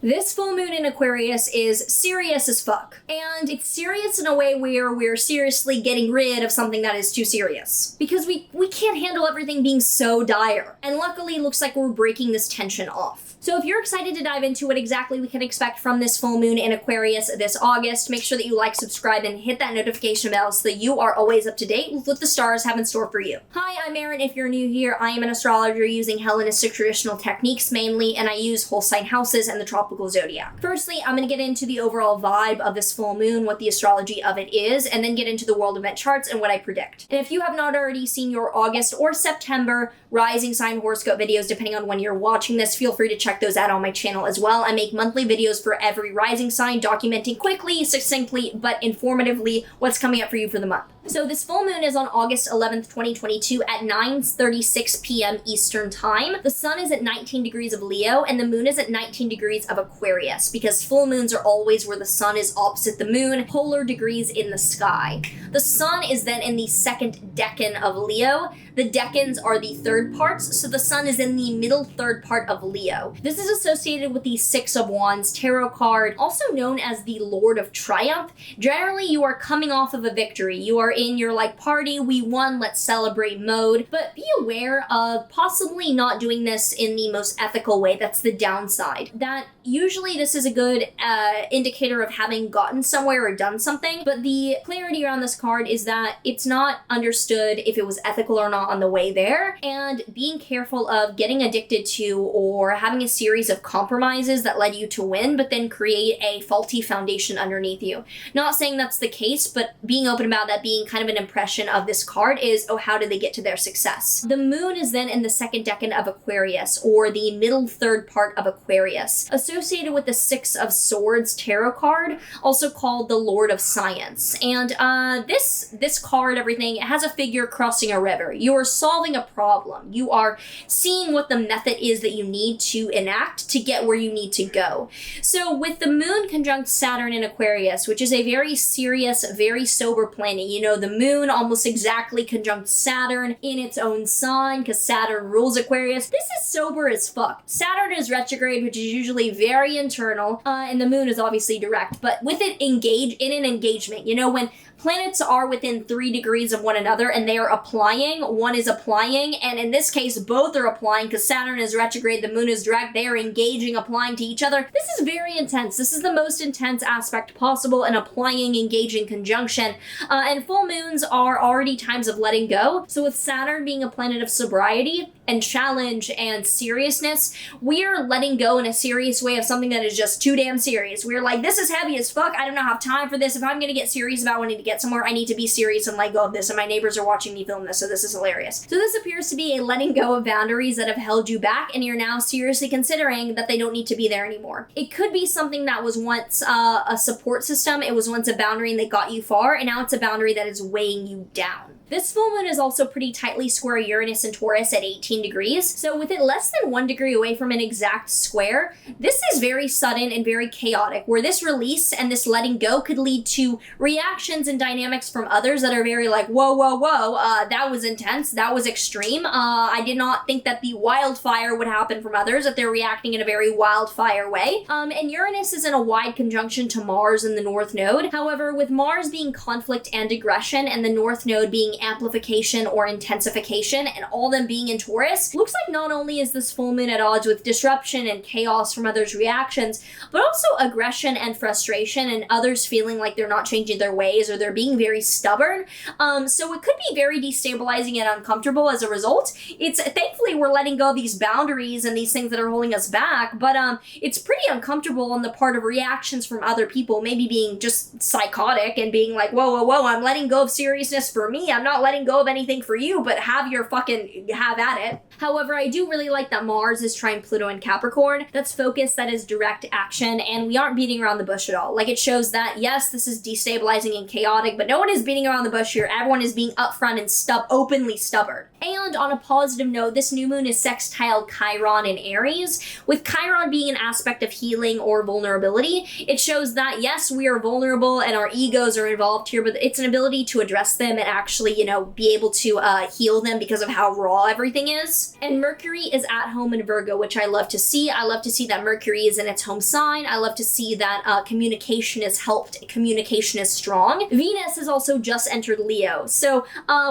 This full moon in Aquarius is serious as fuck. And it's serious in a way where we're seriously getting rid of something that is too serious. Because we can't handle everything being so dire. And luckily, it looks like we're breaking this tension off. So if you're excited to dive into what exactly we can expect from this full moon in Aquarius this August, make sure that you like, subscribe, and hit that notification bell so that you are always up to date with what the stars have in store for you. Hi, I'm Maren. If you're new here, I am an astrologer using Hellenistic traditional techniques mainly, and I use whole sign houses and the tropical zodiac. Firstly, I'm going to get into the overall vibe of this full moon, what the astrology of it is, and then get into the world event charts and what I predict. And if you have not already seen your August or September rising sign horoscope videos, depending on when you're watching this, feel free to check those out on my channel as well. I make monthly videos for every rising sign, documenting quickly, succinctly, but informatively what's coming up for you for the month. So this full moon is on August 11th, 2022 at 9:36 p.m. Eastern Time. The sun is at 19 degrees of Leo and the moon is at 19 degrees of Aquarius, because full moons are always where the sun is opposite the moon, polar degrees in the sky. The sun is then in the second decan of Leo. The decans are the third parts, so the sun is in the middle third part of Leo. This is associated with the Six of Wands tarot card, also known as the Lord of Triumph. Generally, you are coming off of a victory. You are in your party, we won, let's celebrate mode, but be aware of possibly not doing this in the most ethical way. That's the downside. That usually this is a good indicator of having gotten somewhere or done something, but the clarity around this card is that it's not understood if it was ethical or not on the way there, and being careful of getting addicted to or having a series of compromises that led you to win, but then create a faulty foundation underneath you. Not saying that's the case, but being open about that being kind of an impression of this card is, oh, how did they get to their success? The moon is then in the second decan of Aquarius, or the middle third part of Aquarius, associated with the Six of Swords tarot card, also called the Lord of Science. And this card, everything, it has a figure crossing a river. You are solving a problem. You are seeing what the method is that you need to enact to get where you need to go. So with the moon conjunct Saturn in Aquarius, which is a very serious, very sober planning, the moon almost exactly conjunct Saturn in its own sign, because Saturn rules Aquarius. This is sober as fuck. Saturn is retrograde, which is usually very internal, and the moon is obviously direct, but with it engage in an engagement, when planets are within 3 degrees of one another and they are applying, one is applying, and in this case, both are applying because Saturn is retrograde, the moon is direct, they are engaging, applying to each other. This is very intense. This is the most intense aspect possible, an applying, engaging conjunction. And full moons are already times of letting go. So with Saturn being a planet of sobriety and challenge and seriousness, we are letting go in a serious way of something that is just too damn serious. We're like, this is heavy as fuck. I do not have time for this. If I'm going to get serious about wanting to get somewhere, I need to be serious and let go of this, and my neighbors are watching me film this, so this is hilarious. So this appears to be a letting go of boundaries that have held you back, and you're now seriously considering that they don't need to be there anymore. It could be something that was once a support system, it was once a boundary that got you far, and now it's a boundary that is weighing you down. This full moon is also pretty tightly square Uranus and Taurus at 18 degrees, so with it less than 1 degree away from an exact square, this is very sudden and very chaotic, where this release and this letting go could lead to reactions and dynamics from others that are very like, whoa, that was intense, that was extreme. I did not think that the wildfire would happen from others, that they're reacting in a very wildfire way. And Uranus is in a wide conjunction to Mars in the North Node. However, with Mars being conflict and aggression and the North Node being amplification or intensification, and all them being in Taurus, looks like not only is this full moon at odds with disruption and chaos from others' reactions, but also aggression and frustration and others feeling like they're not changing their ways or they're being very stubborn. So it could be very destabilizing and uncomfortable as a result. Thankfully we're letting go of these boundaries and these things that are holding us back, but it's pretty uncomfortable on the part of reactions from other people, maybe being just psychotic and being like, whoa, I'm letting go of seriousness for me, I'm not letting go of anything for you, but have at it. However, I do really like that Mars is trying Pluto in Capricorn. That's focus, that is direct action, and we aren't beating around the bush at all. Like, it shows that, yes, this is destabilizing and chaotic, but no one is beating around the bush here. Everyone is being upfront and openly stubborn. And on a positive note, this new moon is sextile Chiron in Aries. With Chiron being an aspect of healing or vulnerability, it shows that, yes, we are vulnerable and our egos are involved here, but it's an ability to address them and actually actually, be able to heal them because of how raw everything is. And Mercury is at home in Virgo, which I love to see. I love to see that Mercury is in its home sign. I love to see that communication is helped, communication is strong. Venus has also just entered Leo. So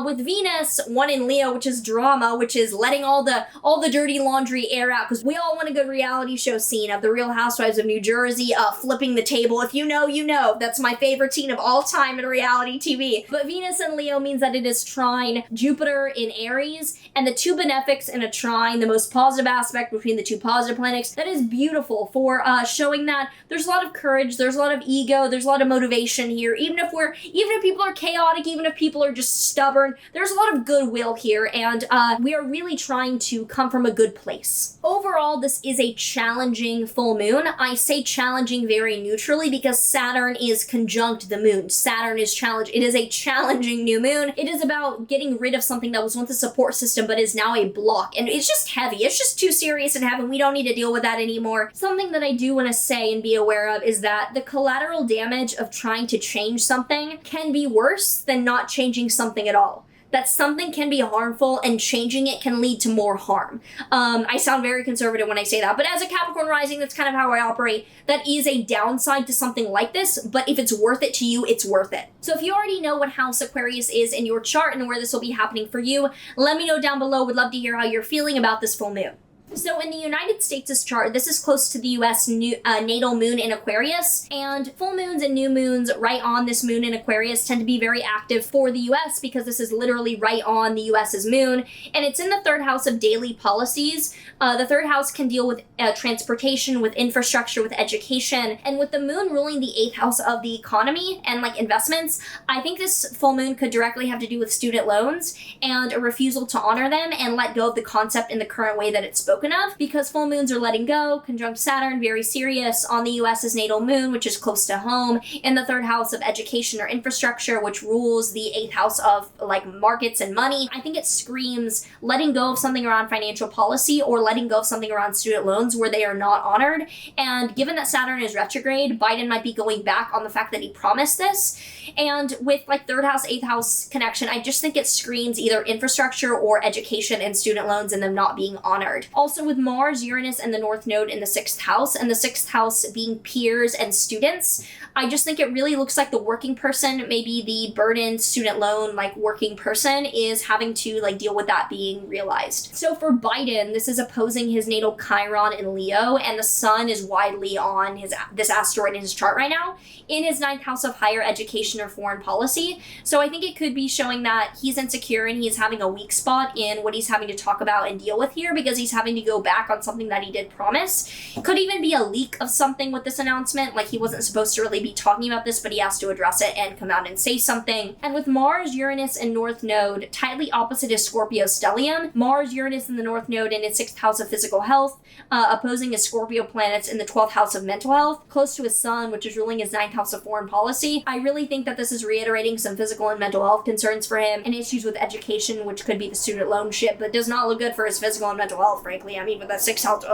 with Venus, one in Leo, which is drama, which is letting all the dirty laundry air out, because we all want a good reality show scene of the Real Housewives of New Jersey flipping the table. If you know, you know. That's my favorite scene of all time in reality TV. But Venus in Leo means that it is trine Jupiter in Aries, and the two benefics in a trine, the most positive aspect between the two positive planets. That is beautiful for showing that there's a lot of courage, there's a lot of ego, there's a lot of motivation here. Even if people are chaotic, even if people are just stubborn, there's a lot of goodwill here, and we are really trying to come from a good place. Overall, this is a challenging full moon. I say challenging very neutrally because Saturn is conjunct the moon. Saturn is challenge. It is a challenging new moon. It is about getting rid of something that was once a support system but is now a block, and it's just heavy. It's just too serious and heavy. We don't need to deal with that anymore. Something that I do want to say and be aware of is that the collateral damage of trying to change something can be worse than not changing something at all. That something can be harmful and changing it can lead to more harm. I sound very conservative when I say that, but as a Capricorn rising, that's kind of how I operate. That is a downside to something like this, but if it's worth it to you, it's worth it. So if you already know what house Aquarius is in your chart and where this will be happening for you, let me know down below. Would love to hear how you're feeling about this full moon. So in the United States' chart, this is close to the US natal moon in Aquarius, and full moons and new moons right on this moon in Aquarius tend to be very active for the US because this is literally right on the US's moon, and it's in the third house of daily policies. The third house can deal with transportation, with infrastructure, with education, and with the moon ruling the eighth house of the economy and like investments, I think this full moon could directly have to do with student loans and a refusal to honor them and let go of the concept in the current way that it's spoken of, because full moons are letting go, conjunct Saturn, very serious, on the US's natal moon, which is close to home, in the third house of education or infrastructure, which rules the eighth house of like markets and money. I think it screams letting go of something around financial policy or letting go of something around student loans where they are not honored. And given that Saturn is retrograde, Biden might be going back on the fact that he promised this. And with like third house, eighth house connection, I just think it screams either infrastructure or education and student loans and them not being honored. Also with Mars, Uranus, and the North Node in the sixth house, and the sixth house being peers and students, I just think it really looks like the working person, maybe the burdened student loan, like working person, is having to like deal with that being realized. So for Biden, this is opposing his natal Chiron in Leo, and the sun is widely on this asteroid in his chart right now, in his ninth house of higher education or foreign policy. So I think it could be showing that he's insecure and he's having a weak spot in what he's having to talk about and deal with here, because he's having to go back on something that he did promise. Could even be a leak of something with this announcement, like he wasn't supposed to really be talking about this, but he has to address it and come out and say something. And with Mars, Uranus, and North Node tightly opposite his Scorpio stellium, Mars, Uranus, and the North Node in its sixth house of physical health, opposing his Scorpio planets in the 12th house of mental health, close to his sun, which is ruling his ninth house of foreign policy. I really think that this is reiterating some physical and mental health concerns for him, and issues with education, which could be the student loan shit, but does not look good for his physical and mental health, frankly. I mean, with that sixth house,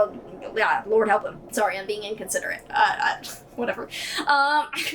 yeah, Lord help him. Sorry, I'm being inconsiderate. Whatever.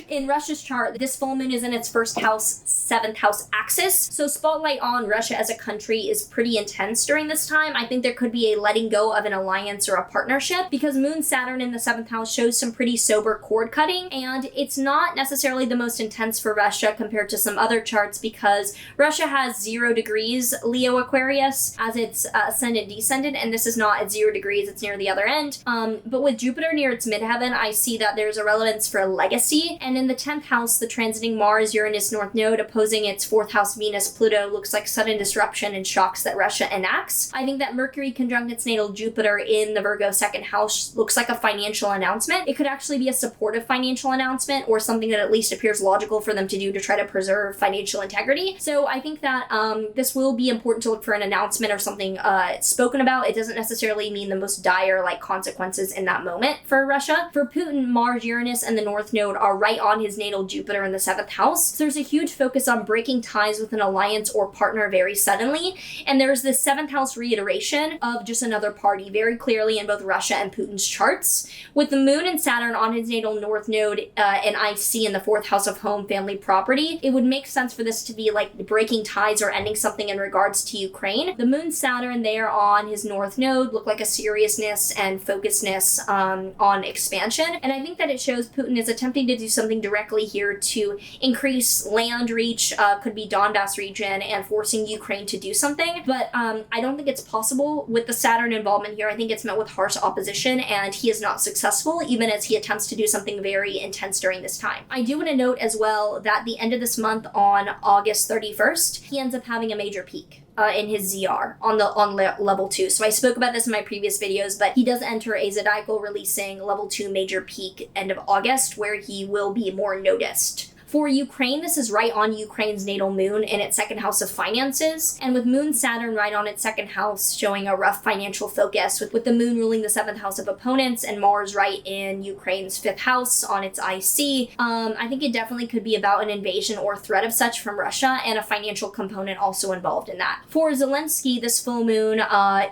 In Russia's chart, this full moon is in its first house, seventh house axis. So spotlight on Russia as a country is pretty intense during this time. I think there could be a letting go of an alliance or a partnership, because Moon Saturn in the seventh house shows some pretty sober cord cutting, and it's not necessarily the most intense for Russia compared to some other charts, because Russia has 0 degrees Leo Aquarius as its ascendant descendant, and this is not at 0 degrees, it's near the other end. But with Jupiter near its midheaven, I see that there's a relevance for legacy, and in the 10th house, the transiting Mars, Uranus, North Node opposing its 4th house Venus, Pluto looks like sudden disruption and shocks that Russia enacts. I think that Mercury conjunct its natal Jupiter in the Virgo 2nd house looks like a financial announcement. It could actually be a supportive financial announcement, or something that at least appears logical for them to do to try to preserve financial integrity. So I think that this will be important to look for an announcement or something spoken about. It doesn't necessarily mean the most dire like consequences in that moment for Russia. For Putin, Mars, Uranus, Uranus and the North Node are right on his natal Jupiter in the 7th house. So there's a huge focus on breaking ties with an alliance or partner very suddenly. And there's this 7th house reiteration of just another party very clearly in both Russia and Putin's charts. With the Moon and Saturn on his natal North Node and IC in the 4th house of home, family, property, it would make sense for this to be like breaking ties or ending something in regards to Ukraine. The Moon Saturn there on his North Node look like a seriousness and focusedness on expansion. And I think that it shows Putin is attempting to do something directly here to increase land reach, could be Donbass region, and forcing Ukraine to do something. But I don't think it's possible with the Saturn involvement here. I think it's met with harsh opposition, and he is not successful, even as he attempts to do something very intense during this time. I do want to note as well that the end of this month on August 31st, he ends up having a major peak in his ZR on level 2. So I spoke about this in my previous videos, but he does enter a zodiacal releasing level 2 major peak end of August, where he will be more noticed. For Ukraine, this is right on Ukraine's natal moon in its 2nd house of finances, and with Moon Saturn right on its 2nd house showing a rough financial focus, with the moon ruling the 7th house of opponents and Mars right in Ukraine's 5th house on its IC. I think it definitely could be about an invasion or threat of such from Russia, and a financial component also involved in that. For Zelensky, this full moon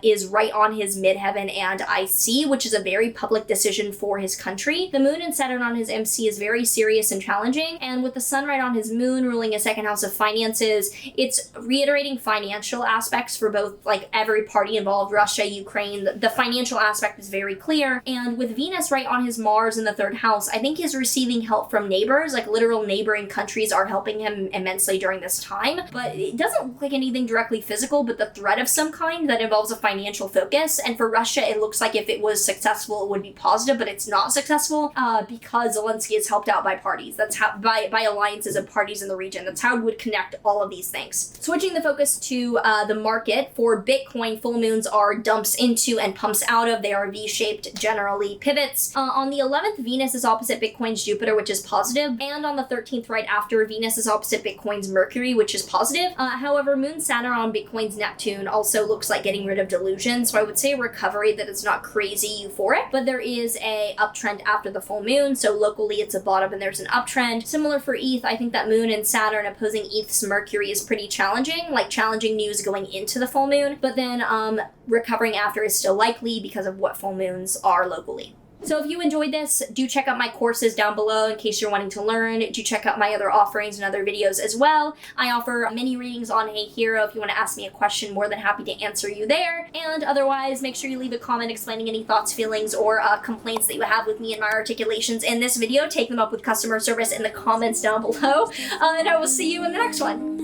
is right on his midheaven and IC, which is a very public decision for his country. The moon and Saturn on his MC is very serious and challenging, and with the sun right on his moon ruling a 2nd house of finances, it's reiterating financial aspects for both like every party involved, Russia, Ukraine. The financial aspect is very clear. And with Venus right on his Mars in the 3rd house, I think he's receiving help from neighbors, like literal neighboring countries are helping him immensely during this time. But it doesn't look like anything directly physical, but the threat of some kind that involves a financial focus. And for Russia, it looks like if it was successful, it would be positive, but it's not successful because Zelensky is helped out by parties. That's how by alliances and parties in the region. That's how it would connect all of these things. Switching the focus to the market, for Bitcoin, full moons are dumps into and pumps out of. They are V-shaped, generally pivots. On the 11th, Venus is opposite Bitcoin's Jupiter, which is positive, and on the 13th, right after, Venus is opposite Bitcoin's Mercury, which is positive. However, Moon Saturn on Bitcoin's Neptune also looks like getting rid of delusion, so I would say recovery that is not crazy euphoric, but there is a uptrend after the full moon, so locally it's a bottom and there's an uptrend. Similar for ETH, I think that Moon and Saturn opposing ETH's Mercury is pretty challenging, like challenging news going into the full moon, but then recovering after is still likely because of what full moons are locally. So if you enjoyed this, do check out my courses down below in case you're wanting to learn. Do check out my other offerings and other videos as well. I offer mini readings on Hey Hero. If you want to ask me a question, more than happy to answer you there. And otherwise, make sure you leave a comment explaining any thoughts, feelings, or complaints that you have with me and my articulations in this video. Take them up with customer service in the comments down below. And I will see you in the next one.